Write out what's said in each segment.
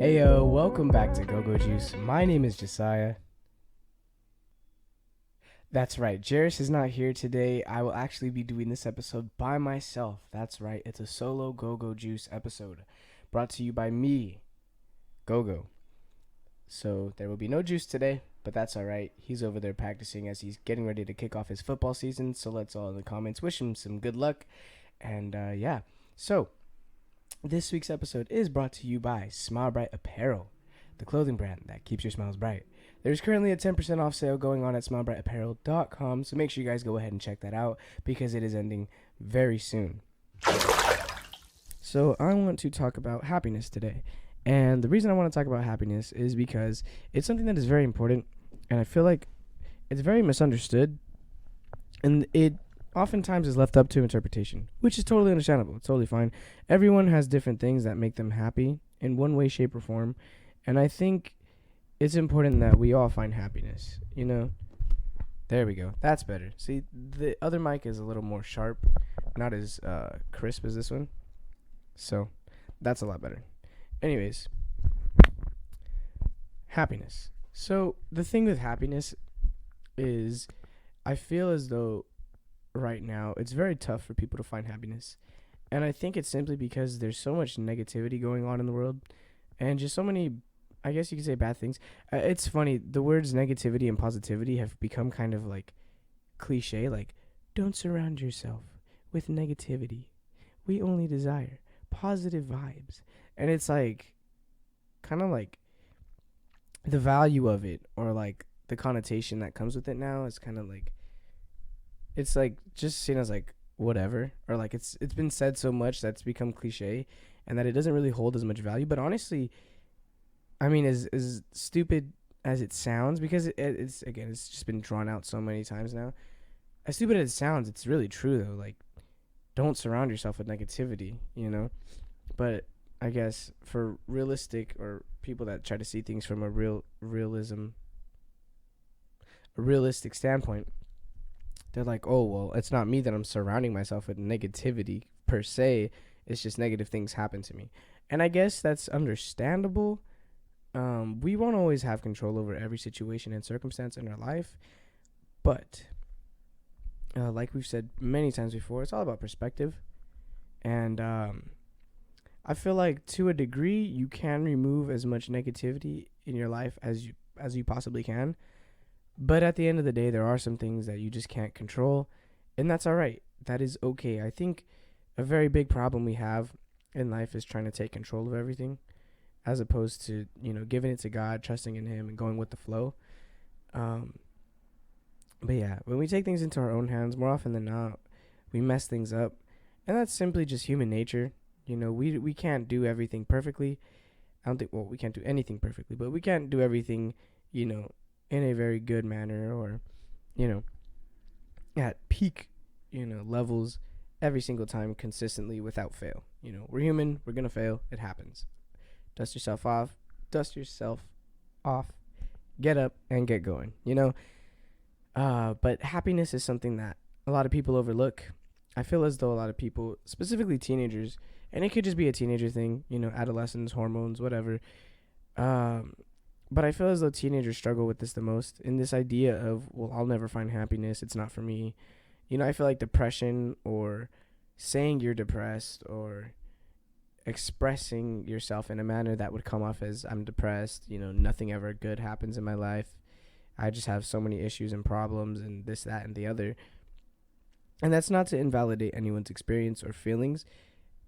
Heyo, welcome back to GoGo Juice. My name is Josiah. That's right, Jairus is not here today. I will actually be doing this episode by myself. That's right, it's a solo GoGo Juice episode brought to you by me, GoGo. So there will be no Juice today, but that's alright. He's over there practicing as he's getting ready to kick off his football season. So let's all in the comments wish him some good luck. And yeah, so this week's episode is brought to you by Smile Bright Apparel, the clothing brand that keeps your smiles bright. There's currently a 10% off sale going on at smilebrightapparel.com, so make sure you guys go ahead and check that out because it is ending very soon. So I want to talk about happiness today. And the reason I want to talk about happiness is because it's something that is very important, and I feel like it's very misunderstood, and it oftentimes is left up to interpretation, which is totally understandable. It's totally fine. Everyone has different things that make them happy in one way, shape, or form, and I think it's important that we all find happiness, you know? There we go. That's better. See, the other mic is a little more sharp, not as crisp as this one, so that's a lot better. Anyways, happiness. So the thing with happiness is I feel as though right now it's very tough for people to find happiness, and I think it's simply because there's so much negativity going on in the world and just so many, I guess you could say, bad things. It's funny, the words negativity and positivity have become kind of like cliche, like don't surround yourself with negativity, we only desire positive vibes. And it's like kind of like the value of it, or like the connotation that comes with it now is kind of like, it's like just seen as like whatever, or like it's been said so much that's become cliche and that it doesn't really hold as much value. But honestly, I mean, as stupid as it sounds, because it's again, it's just been drawn out so many times now. As stupid as it sounds, it's really true though. Like, don't surround yourself with negativity, you know? But I guess for realistic, or people that try to see things from a realistic standpoint, they're like, oh, well, it's not me that I'm surrounding myself with negativity per se. It's just negative things happen to me. And I guess that's understandable. We won't always have control over every situation and circumstance in our life. But like we've said many times before, it's all about perspective. And I feel like to a degree, you can remove as much negativity in your life as you possibly can. But at the end of the day, there are some things that you just can't control, and that's all right. That is okay. I think a very big problem we have in life is trying to take control of everything, as opposed to, giving it to God, trusting in Him, and going with the flow. But yeah, when we take things into our own hands, more often than not, we mess things up, and that's simply just human nature. We can't do everything perfectly. I don't think, well, we can't do anything perfectly, but we can't do everything, in a very good manner, or, at peak, levels every single time consistently without fail. We're human. We're going to fail. It happens. Dust yourself off, get up and get going, but happiness is something that a lot of people overlook. I feel as though a lot of people, specifically teenagers, and it could just be a teenager thing, adolescence, hormones, whatever. But I feel as though teenagers struggle with this the most, in this idea of, well, I'll never find happiness. It's not for me. I feel like depression, or saying you're depressed, or expressing yourself in a manner that would come off as I'm depressed, nothing ever good happens in my life. I just have so many issues and problems and this, that, and the other. And that's not to invalidate anyone's experience or feelings.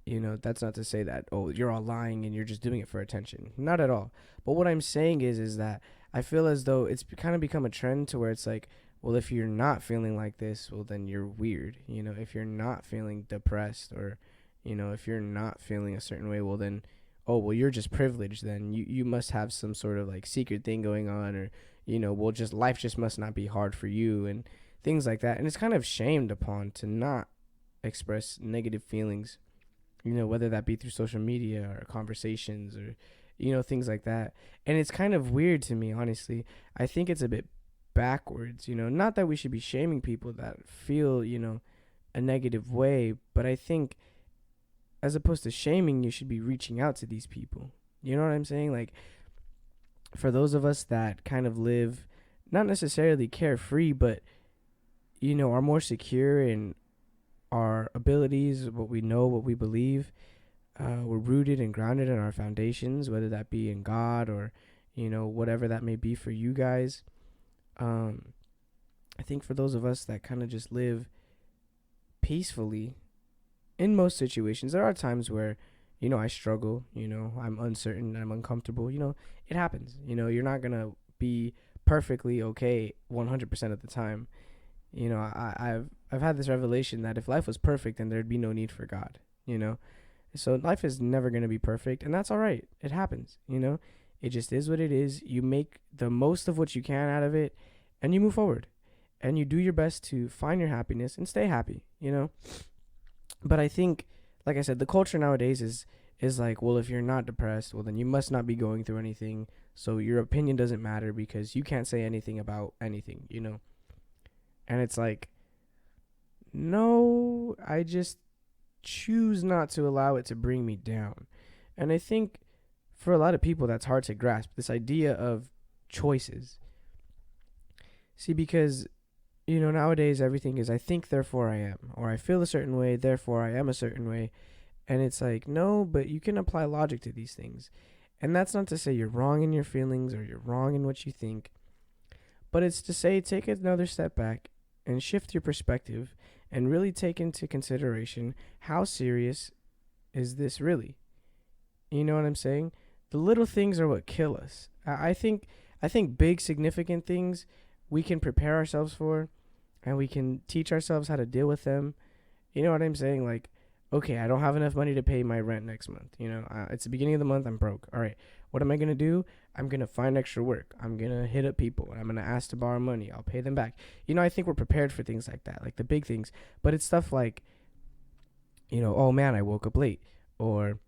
That's not to say that, oh, you're all lying and you're just doing it for attention. Not at all. But what I'm saying is that I feel as though it's kind of become a trend to where it's like, well, if you're not feeling like this, well, then you're weird. If you're not feeling depressed, or, if you're not feeling a certain way, well, then, oh, well, you're just privileged. Then you must have some sort of like secret thing going on, or, well, just life just must not be hard for you, and things like that. And it's kind of shamed upon to not express negative feelings, whether that be through social media or conversations, or, things like that. And it's kind of weird to me, honestly. I think it's a bit backwards, not that we should be shaming people that feel, a negative way, but I think as opposed to shaming, you should be reaching out to these people, You know what I'm saying? Like, for those of us that kind of live not necessarily carefree, but, are more secure in our abilities, what we know, what we believe, we're rooted and grounded in our foundations, whether that be in God or, whatever that may be for you guys. I think for those of us that kind of just live peacefully in most situations, there are times where, I struggle, I'm uncertain, I'm uncomfortable, it happens. You're not going to be perfectly okay 100% of the time. I've had this revelation that if life was perfect, then there'd be no need for God, So life is never going to be perfect, and that's all right. It happens, It just is what it is. You make the most of what you can out of it, and you move forward. And you do your best to find your happiness and stay happy, But I think, like I said, the culture nowadays is like, well, if you're not depressed, well, then you must not be going through anything. So your opinion doesn't matter because you can't say anything about anything, And it's like, no, I just choose not to allow it to bring me down. And I think for a lot of people, that's hard to grasp, this idea of choices. See, because, nowadays everything is I think, therefore I am, or I feel a certain way, therefore I am a certain way. And it's like, no, but you can apply logic to these things. And that's not to say you're wrong in your feelings or you're wrong in what you think, but it's to say take another step back and shift your perspective and really take into consideration how serious is this really? You know what I'm saying? The little things are what kill us. I think big significant things we can prepare ourselves for and we can teach ourselves how to deal with them. You know what I'm saying? Like, okay, I don't have enough money to pay my rent next month. It's the beginning of the month. I'm broke. All right. What am I going to do? I'm going to find extra work. I'm going to hit up people and I'm going to ask to borrow money. I'll pay them back. I think we're prepared for things like that, like the big things. But it's stuff like, oh man, I woke up late. Or,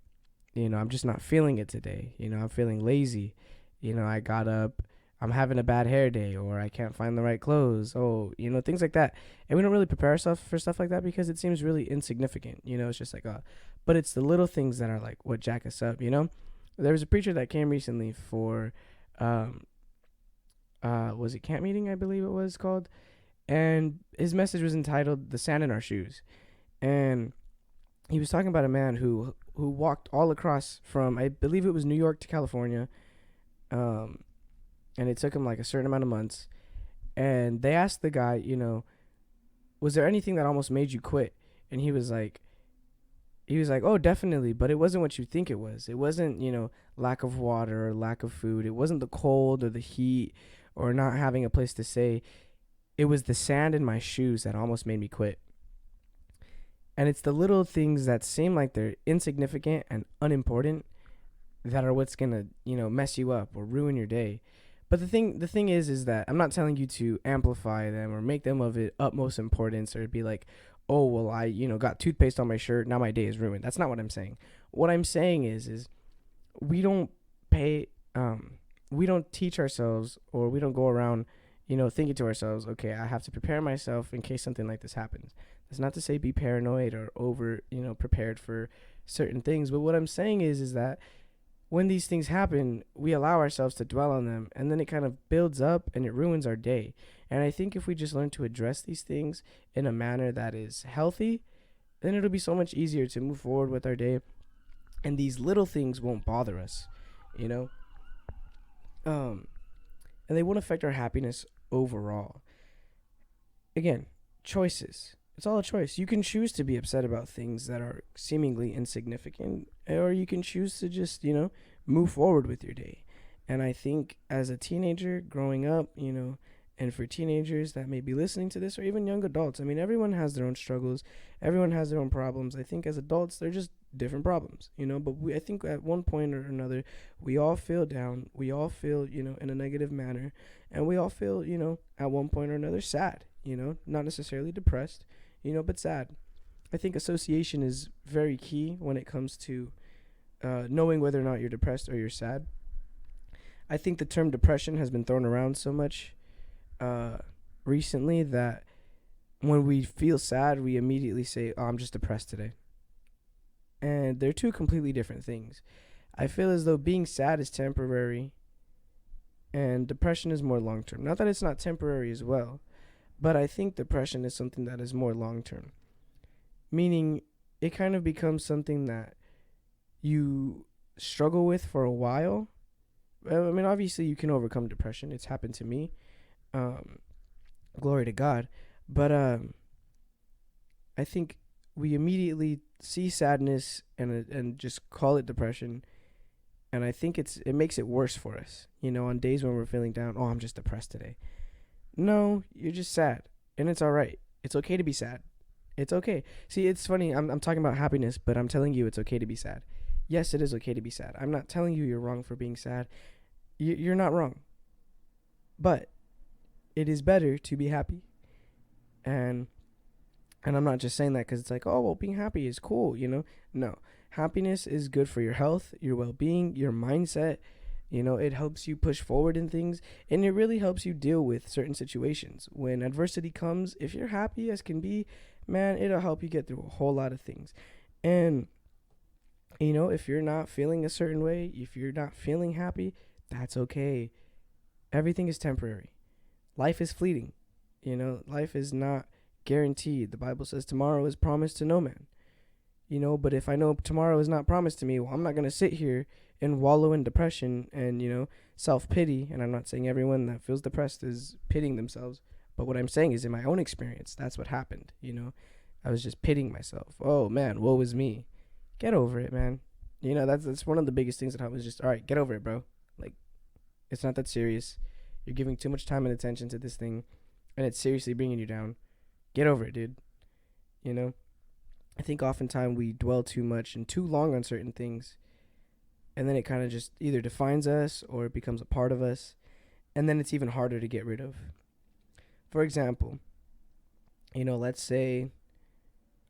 I'm just not feeling it today. I'm feeling lazy. I got up. I'm having a bad hair day, or I can't find the right clothes. Oh, things like that. And we don't really prepare ourselves for stuff like that because it seems really insignificant. It's just like, but it's the little things that are like what jack us up, There was a preacher that came recently for, was it camp meeting? I believe it was called. And his message was entitled "The Sand in Our Shoes." And he was talking about a man who walked all across from, I believe it was New York to California. And it took him like a certain amount of months. And they asked the guy, was there anything that almost made you quit? And he was like, oh, definitely. But it wasn't what you think it was. It wasn't, lack of water or lack of food. It wasn't the cold or the heat or not having a place to stay. It was the sand in my shoes that almost made me quit. And it's the little things that seem like they're insignificant and unimportant that are what's going to, mess you up or ruin your day. But the thing is that I'm not telling you to amplify them or make them of utmost importance or be like, oh, well, I, got toothpaste on my shirt. Now my day is ruined. That's not what I'm saying. What I'm saying is we don't we don't teach ourselves or we don't go around, thinking to ourselves, okay, I have to prepare myself in case something like this happens. That's not to say be paranoid or over, prepared for certain things. But what I'm saying is that when these things happen, we allow ourselves to dwell on them, and then it kind of builds up and it ruins our day. And I think if we just learn to address these things in a manner that is healthy, then it'll be so much easier to move forward with our day, and these little things won't bother us, and they won't affect our happiness overall. Again, choices. It's all a choice. You can choose to be upset about things that are seemingly insignificant, or you can choose to just, move forward with your day. And I think as a teenager growing up, and for teenagers that may be listening to this, or even young adults, I mean, everyone has their own struggles. Everyone has their own problems. I think as adults, they're just different problems, but I think at one point or another, we all feel down. We all feel, in a negative manner. And we all feel, at one point or another sad, not necessarily depressed, but sad. I think association is very key when it comes to knowing whether or not you're depressed or you're sad. I think the term depression has been thrown around so much recently that when we feel sad, we immediately say, oh, I'm just depressed today. And they're two completely different things. I feel as though being sad is temporary and depression is more long term. Not that it's not temporary as well, but I think depression is something that is more long term. Meaning it kind of becomes something that you struggle with for a while. I mean, obviously you can overcome depression. It's happened to me. Um, Glory to God. But I think we immediately see sadness and just call it depression, and I think it makes it worse for us. On days when we're feeling down, oh, I'm just depressed today. No, you're just sad, and it's all right. It's okay to be sad. It's okay. See, it's funny. I'm talking about happiness, but I'm telling you it's okay to be sad. Yes, it is okay to be sad. I'm not telling you you're wrong for being sad. You're not wrong. But it is better to be happy. And I'm not just saying that because it's like, oh, well, being happy is cool. No. Happiness is good for your health, your well-being, your mindset. It helps you push forward in things, and it really helps you deal with certain situations. When adversity comes, if you're happy as can be, man, it'll help you get through a whole lot of things. And, if you're not feeling a certain way, if you're not feeling happy, that's okay. Everything is temporary. Life is fleeting. Life is not guaranteed. The Bible says tomorrow is promised to no man. But if I know tomorrow is not promised to me, well, I'm not going to sit here and wallow in depression and, self-pity. And I'm not saying everyone that feels depressed is pitying themselves. But what I'm saying is in my own experience, that's what happened. I was just pitying myself. Oh, man, woe is me. Get over it, man. That's one of the biggest things that I was just, all right, get over it, bro. Like, it's not that serious. You're giving too much time and attention to this thing, and it's seriously bringing you down. Get over it, dude. I think oftentimes we dwell too much and too long on certain things, and then it kind of just either defines us or it becomes a part of us, and then it's even harder to get rid of. For example, let's say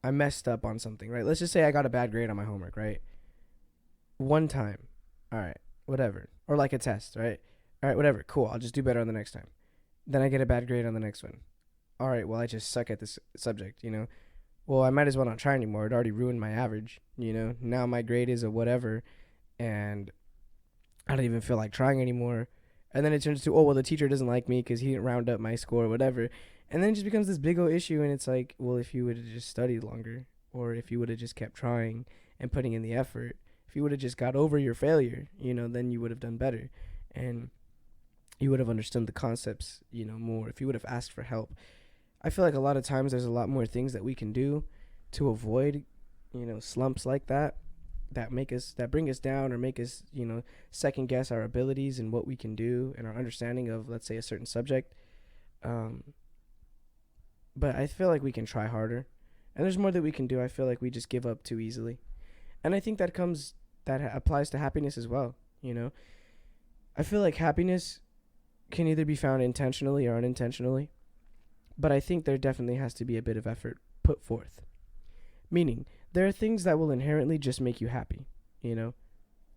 I messed up on something, right? Let's just say I got a bad grade on my homework, right? One time. All right, whatever. Or like a test, right? All right, whatever. Cool. I'll just do better on the next time. Then I get a bad grade on the next one. All right, well, I just suck at this subject, Well, I might as well not try anymore. It already ruined my average, Now my grade is a whatever, and I don't even feel like trying anymore. And then it turns to, oh, well, the teacher doesn't like me because he didn't round up my score or whatever. And then it just becomes this big old issue, and it's like, well, if you would have just studied longer, or if you would have just kept trying and putting in the effort, if you would have just got over your failure, then you would have done better. And you would have understood the concepts, more if you would have asked for help. I feel like a lot of times there's a lot more things that we can do to avoid, slumps like that bring us down or make us, second guess our abilities and what we can do and our understanding of, let's say, a certain subject. But I feel like we can try harder, and there's more that we can do. I feel like we just give up too easily, and I think that applies to happiness as well. I feel like happiness can either be found intentionally or unintentionally, but I think there definitely has to be a bit of effort put forth. Meaning, there are things that will inherently just make you happy,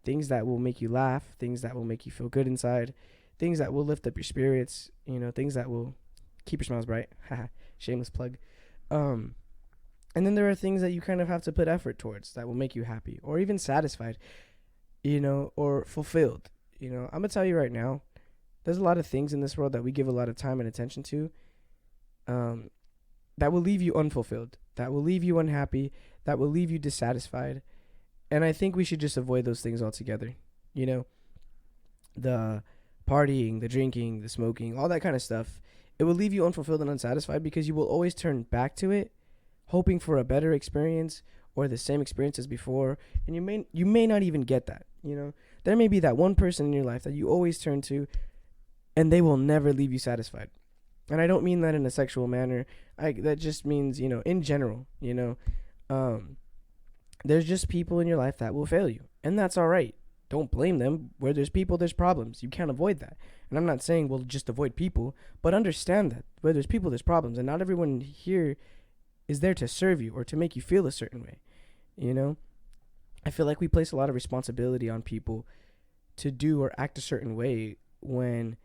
things that will make you laugh, things that will make you feel good inside, things that will lift up your spirits, things that will keep your smiles bright. Haha, shameless plug. And then there are things that you kind of have to put effort towards that will make you happy or even satisfied, or fulfilled. I'm going to tell you right now, there's a lot of things in this world that we give a lot of time and attention to, that will leave you unfulfilled, that will leave you unhappy, that will leave you dissatisfied. And I think we should just avoid those things altogether. The partying, the drinking, the smoking, all that kind of stuff. It will leave you unfulfilled and unsatisfied because you will always turn back to it, hoping for a better experience or the same experience as before. And you may not even get that. There may be that one person in your life that you always turn to, and they will never leave you satisfied. And I don't mean that in a sexual manner. That just means, in general, there's just people in your life that will fail you. And that's all right. Don't blame them. Where there's people, there's problems. You can't avoid that. And I'm not saying, well, just avoid people, but understand that where there's people, there's problems. And not everyone here is there to serve you or to make you feel a certain way. I feel like we place a lot of responsibility on people to do or act a certain way when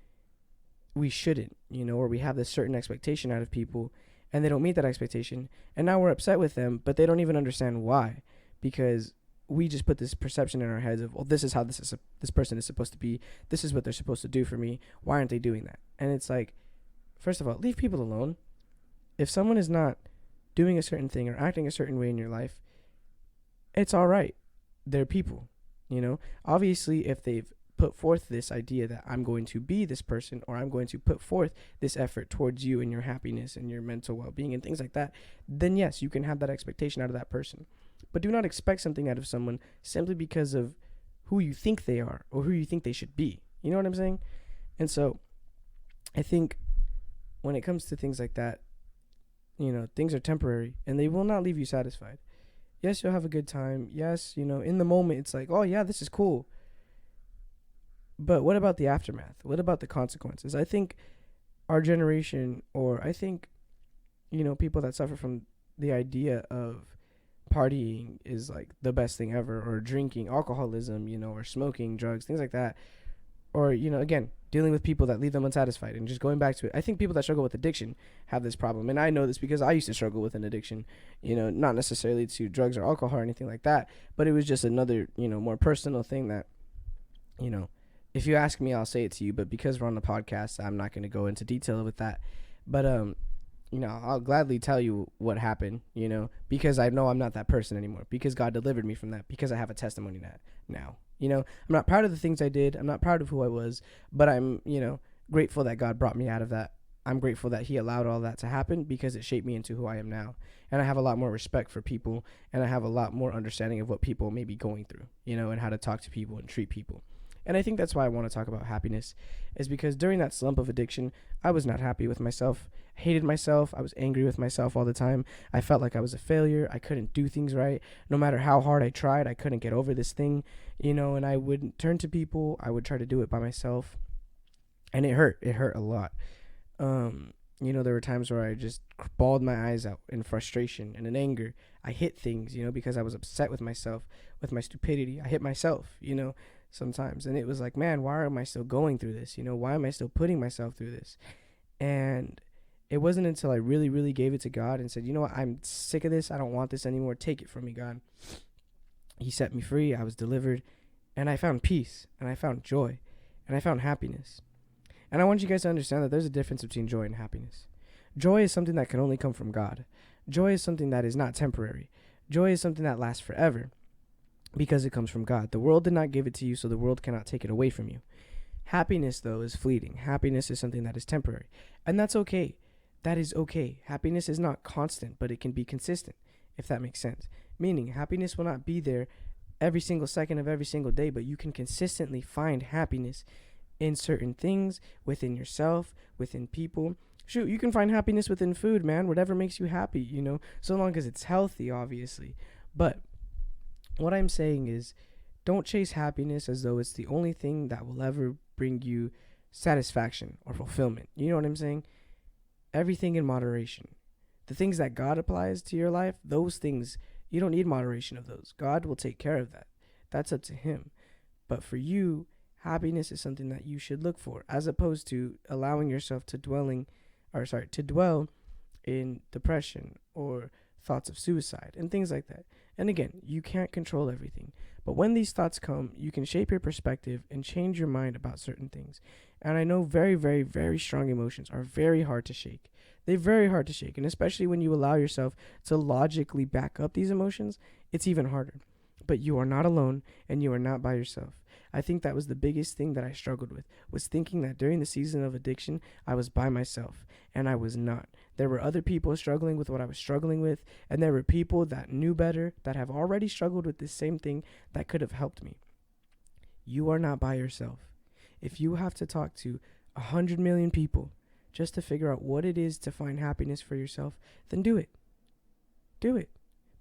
we shouldn't, or we have this certain expectation out of people and they don't meet that expectation. And now we're upset with them, but they don't even understand why. Because we just put this perception in our heads of, well, this is how this person is supposed to be. This is what they're supposed to do for me. Why aren't they doing that? And it's like, first of all, leave people alone. If someone is not doing a certain thing or acting a certain way in your life, it's all right. They're people, you know. Obviously, if they've put forth this idea that I'm going to be this person, or I'm going to put forth this effort towards you and your happiness and your mental well-being and things like that, then yes, you can have that expectation out of that person. But do not expect something out of someone simply because of who you think they are or who you think they should be. You know what I'm saying? And so I think when it comes to things like that, you know, things are temporary and they will not leave you satisfied. Yes, you'll have a good time. Yes, you know, in the moment it's like, oh yeah, this is cool. But what about the aftermath? What about the consequences? I think our generation, or I think, you know, people that suffer from the idea of partying is like the best thing ever, or drinking, alcoholism, you know, or smoking, drugs, things like that. Or, you know, again, dealing with people that leave them unsatisfied and just going back to it. I think people that struggle with addiction have this problem. And I know this because I used to struggle with an addiction, you know, not necessarily to drugs or alcohol or anything like that, but it was just another, you know, more personal thing that, you know, if you ask me, I'll say it to you, but because we're on the podcast, I'm not going to go into detail with that. But, you know, I'll gladly tell you what happened, you know, because I know I'm not that person anymore, because God delivered me from that, because I have a testimony now, you know. I'm not proud of the things I did. I'm not proud of who I was, but I'm, you know, grateful that God brought me out of that. I'm grateful that he allowed all that to happen because it shaped me into who I am now. And I have a lot more respect for people, and I have a lot more understanding of what people may be going through, you know, and how to talk to people and treat people. And I think that's why I want to talk about happiness, is because during that slump of addiction, I was not happy with myself. I hated myself. I was angry with myself all the time. I felt like I was a failure. I couldn't do things right. No matter how hard I tried, I couldn't get over this thing, you know, and I would turn to people. I would try to do it by myself. And it hurt. It hurt a lot. You know, there were times where I just bawled my eyes out in frustration and in anger. I hit things, you know, because I was upset with myself, with my stupidity. I hit myself, you know, sometimes. And it was like, man, why am I still going through this? You know, why am I still putting myself through this? And it wasn't until I really, really gave it to God and said, you know what, I'm sick of this. I don't want this anymore. Take it from me, God. He set me free. I was delivered. And I found peace. And I found joy. And I found happiness. And I want you guys to understand that there's a difference between joy and happiness. Joy is something that can only come from God. Joy is something that is not temporary. Joy is something that lasts forever because it comes from God. The world did not give it to you, so the world cannot take it away from you. Happiness, though, is fleeting. Happiness is something that is temporary. And that's okay. That is okay. Happiness is not constant, but it can be consistent, if that makes sense. Meaning, happiness will not be there every single second of every single day, but you can consistently find happiness in certain things, within yourself, within people. Shoot, you can find happiness within food, man. Whatever makes you happy, you know, so long as it's healthy, obviously. But what I'm saying is, don't chase happiness as though it's the only thing that will ever bring you satisfaction or fulfillment. You know what I'm saying? Everything in moderation. The things that God applies to your life, those things, you don't need moderation of those. God will take care of that. That's up to him. But for you, happiness is something that you should look for, as opposed to allowing yourself to dwell in depression or thoughts of suicide and things like that. And again, you can't control everything. But when these thoughts come, you can shape your perspective and change your mind about certain things. And I know very, very, very strong emotions are very hard to shake. They're very hard to shake. And especially when you allow yourself to logically back up these emotions, it's even harder. But you are not alone, and you are not by yourself. I think that was the biggest thing that I struggled with, was thinking that during the season of addiction, I was by myself, and I was not. There were other people struggling with what I was struggling with, and there were people that knew better, that have already struggled with this same thing, that could have helped me. You are not by yourself. If you have to talk to 100 million people just to figure out what it is to find happiness for yourself, then do it. Do it.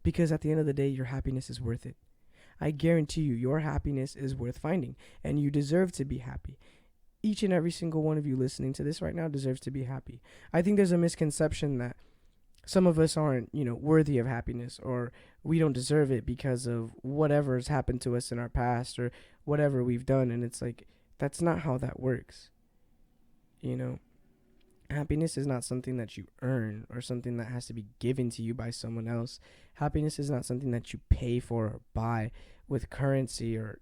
Because at the end of the day, your happiness is worth it. I guarantee you, your happiness is worth finding, and you deserve to be happy. Each and every single one of you listening to this right now deserves to be happy. I think there's a misconception that some of us aren't, you know, worthy of happiness, or we don't deserve it because of whatever has happened to us in our past or whatever we've done. And it's like, that's not how that works. You know, happiness is not something that you earn or something that has to be given to you by someone else. Happiness is not something that you pay for or buy with currency, or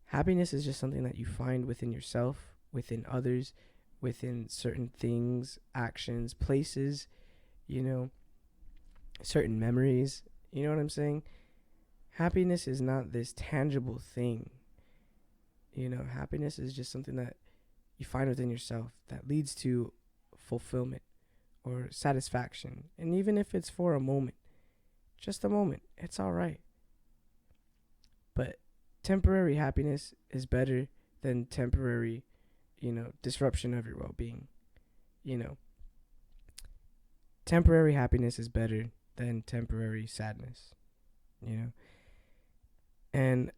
happiness is just something that you find within yourself, within others, within certain things, actions, places, you know, certain memories. You know what I'm saying? Happiness is not this tangible thing. Happiness is just something that you find within yourself that leads to fulfillment or satisfaction. And even if it's for a moment, just a moment, it's all right. But temporary happiness is better than temporary, disruption of your well-being. Temporary happiness is better than temporary sadness, And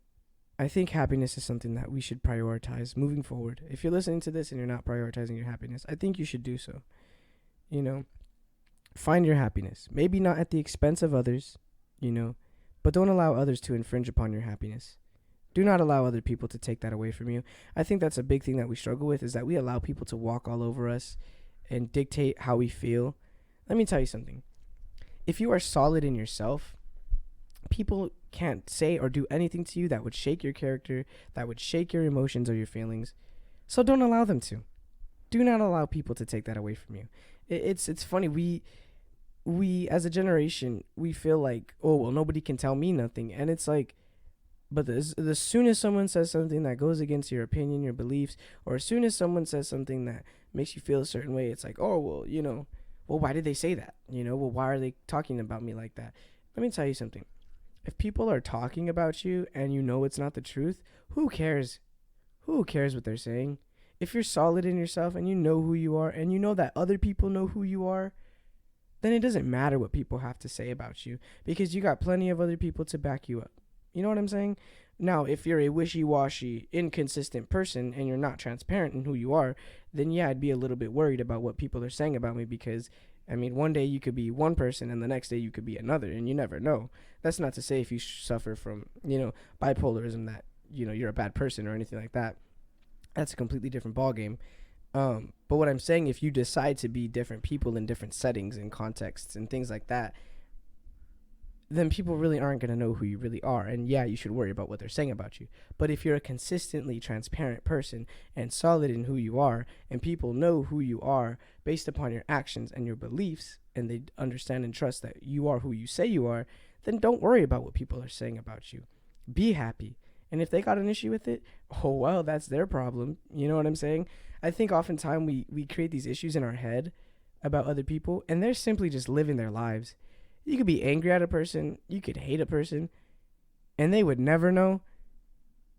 I think happiness is something that we should prioritize moving forward. If you're listening to this and you're not prioritizing your happiness, I think you should do so. Find your happiness. Maybe not at the expense of others, but don't allow others to infringe upon your happiness. Do not allow other people to take that away from you. I think that's a big thing that we struggle with, is that we allow people to walk all over us and dictate how we feel. Let me tell you something. If you are solid in yourself, people can't say or do anything to you that would shake your character, that would shake your emotions or your feelings. So don't allow them to. Do not allow people to take that away from you. It's funny. We as a generation, we feel like, oh, well, nobody can tell me nothing. And it's like, but as soon as someone says something that goes against your opinion, your beliefs, or as soon as someone says something that makes you feel a certain way, it's like, oh, well, why did they say that? Well, why are they talking about me like that? Let me tell you something. If people are talking about you and it's not the truth, who cares? Who cares what they're saying? If you're solid in yourself and you know who you are and you know that other people know who you are, then it doesn't matter what people have to say about you, because you got plenty of other people to back you up. You know what I'm saying? Now, if you're a wishy-washy, inconsistent person and you're not transparent in who you are, then yeah, I'd be a little bit worried about what people are saying about me, because, one day you could be one person and the next day you could be another, and you never know. That's not to say if you suffer from, bipolarism that, you're a bad person or anything like that. That's a completely different ballgame. But what I'm saying, if you decide to be different people in different settings and contexts and things like that, then people really aren't going to know who you really are. And yeah, you should worry about what they're saying about you. But if you're a consistently transparent person and solid in who you are, and people know who you are based upon your actions and your beliefs, and they understand and trust that you are who you say you are, then don't worry about what people are saying about you. Be happy. And if they got an issue with it, oh, well, that's their problem. You know what I'm saying? I think oftentimes we create these issues in our head about other people, and they're simply just living their lives. You could be angry at a person, you could hate a person, and they would never know.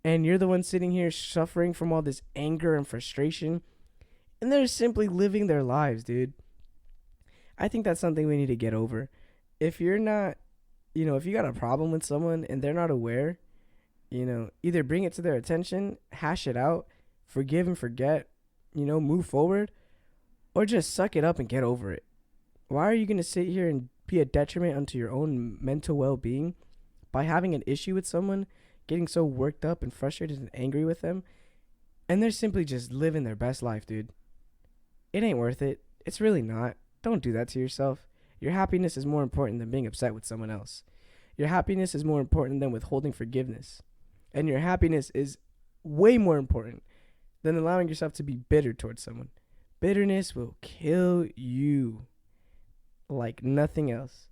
And you're the one sitting here suffering from all this anger and frustration, and they're simply living their lives, dude. I think that's something we need to get over. If you're not, if you got a problem with someone and they're not aware, either bring it to their attention, hash it out, forgive and forget, move forward, or just suck it up and get over it. Why are you going to sit here and be a detriment unto your own mental well-being by having an issue with someone, getting so worked up and frustrated and angry with them, and they're simply just living their best life, dude? It ain't worth it. It's really not. Don't do that to yourself. Your happiness is more important than being upset with someone else. Your happiness is more important than withholding forgiveness. And your happiness is way more important than allowing yourself to be bitter towards someone. Bitterness will kill you like nothing else.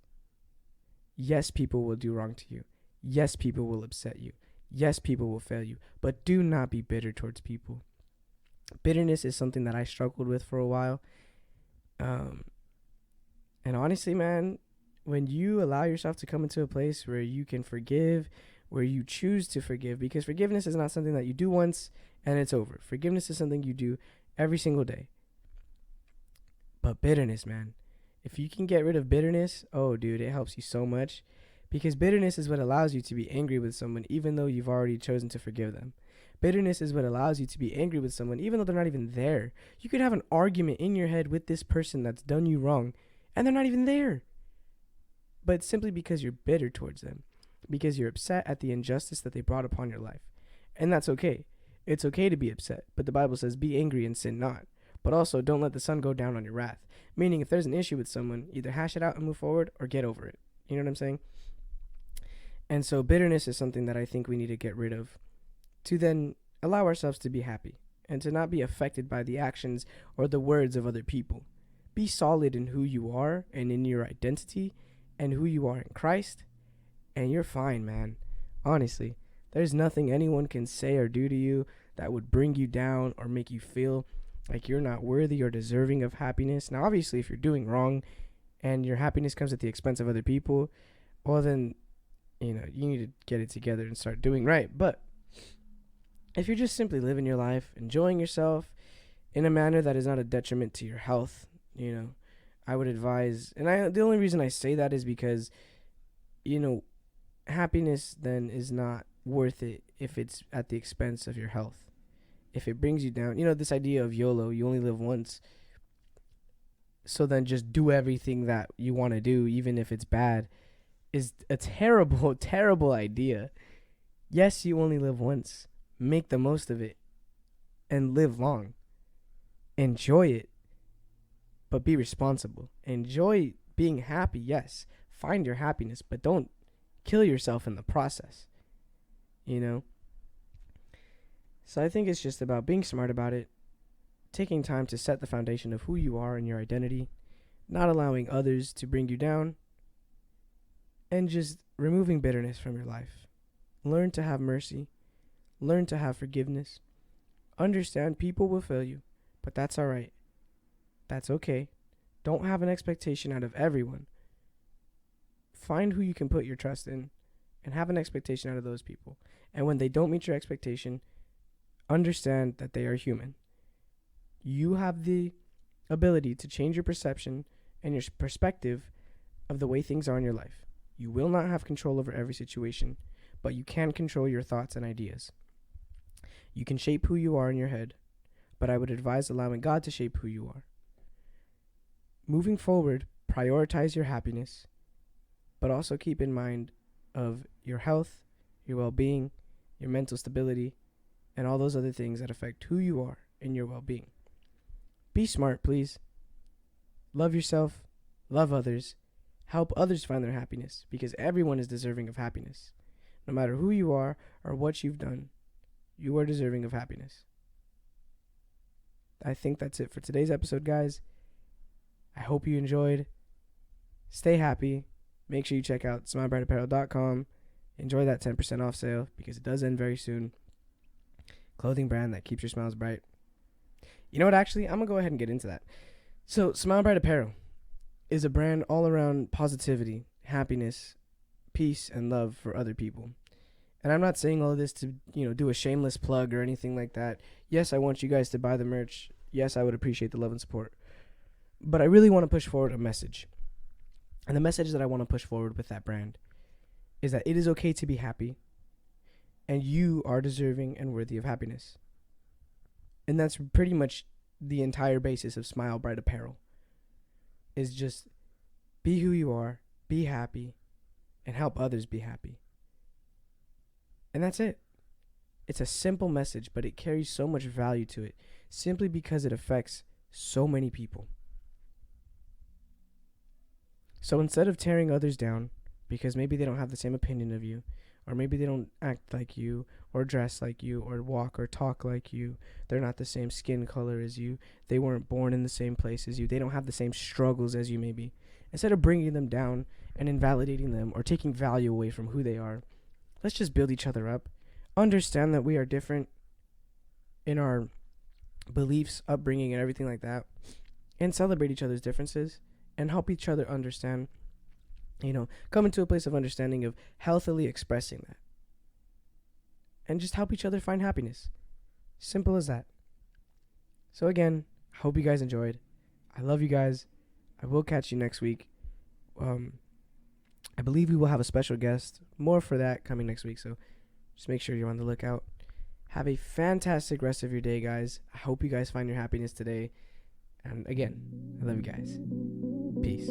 Yes, people will do wrong to you. Yes, people will upset you. Yes, people will fail you. But do not be bitter towards people. Bitterness is something that I struggled with for a while. And honestly, man, when you allow yourself to come into a place where you can forgive, where you choose to forgive, because forgiveness is not something that you do once and it's over. Forgiveness is something you do every single day. But bitterness, man, if you can get rid of bitterness, oh, dude, it helps you so much, because bitterness is what allows you to be angry with someone even though you've already chosen to forgive them. Bitterness is what allows you to be angry with someone even though they're not even there. You could have an argument in your head with this person that's done you wrong, and they're not even there. But simply because you're bitter towards them, because you're upset at the injustice that they brought upon your life. And that's okay. It's okay to be upset, but the Bible says, be angry and sin not. But also, don't let the sun go down on your wrath. Meaning, if there's an issue with someone, either hash it out and move forward or get over it. You know what I'm saying? And so bitterness is something that I think we need to get rid of to then allow ourselves to be happy and to not be affected by the actions or the words of other people. Be solid in who you are and in your identity and who you are in Christ, and you're fine, man. Honestly, there's nothing anyone can say or do to you that would bring you down or make you feel like you're not worthy or deserving of happiness. Now, obviously, if you're doing wrong and your happiness comes at the expense of other people, well, then, you need to get it together and start doing right. But if you're just simply living your life, enjoying yourself in a manner that is not a detriment to your health, I would advise, and the only reason I say that is because, happiness then is not worth it if it's at the expense of your health. If it brings you down, this idea of YOLO, you only live once. So then just do everything that you want to do, even if it's bad, is a terrible, terrible idea. Yes, you only live once. Make the most of it and live long. Enjoy it, but be responsible. Enjoy being happy, yes. Find your happiness, but don't kill yourself in the process. So I think it's just about being smart about it, taking time to set the foundation of who you are and your identity, not allowing others to bring you down, and just removing bitterness from your life. Learn to have mercy. Learn to have forgiveness. Understand people will fail you, but that's all right. That's okay. Don't have an expectation out of everyone. Find who you can put your trust in and have an expectation out of those people. And when they don't meet your expectation, understand that they are human. You have the ability to change your perception and your perspective of the way things are in your life. You will not have control over every situation, but you can control your thoughts and ideas. You can shape who you are in your head, but I would advise allowing God to shape who you are. Moving forward, prioritize your happiness, but also keep in mind of your health, your well-being, your mental stability, and all those other things that affect who you are and your well-being. Be smart, please. Love yourself, love others, help others find their happiness, because everyone is deserving of happiness. No matter who you are or what you've done, you are deserving of happiness. I think that's it for today's episode, guys. I hope you enjoyed. Stay happy. Make sure you check out smilebrightapparel.com. Enjoy that 10% off sale because it does end very soon. Clothing brand that keeps your smiles bright. You know what, actually, I'm going to go ahead and get into that. So, Smile Bright Apparel is a brand all around positivity, happiness, peace, and love for other people. And I'm not saying all of this to, do a shameless plug or anything like that. Yes, I want you guys to buy the merch. Yes, I would appreciate the love and support. But I really want to push forward a message. And the message that I want to push forward with that brand is that it is okay to be happy. And you are deserving and worthy of happiness. And that's pretty much the entire basis of Smile Bright Apparel. Is just be who you are, be happy, and help others be happy. And that's it. It's a simple message, but it carries so much value to it simply because it affects so many people. So instead of tearing others down because maybe they don't have the same opinion of you, or maybe they don't act like you, or dress like you, or walk or talk like you, they're not the same skin color as you, they weren't born in the same place as you, they don't have the same struggles as you maybe. Instead of bringing them down and invalidating them or taking value away from who they are, let's just build each other up. Understand that we are different in our beliefs, upbringing, and everything like that, and celebrate each other's differences and help each other understand, come into a place of understanding of healthily expressing that. And just help each other find happiness. Simple as that. So again, I hope you guys enjoyed. I love you guys. I will catch you next week. I believe we will have a special guest. More for that coming next week, so just make sure you're on the lookout. Have a fantastic rest of your day, guys. I hope you guys find your happiness today. And again, I love you guys. Peace.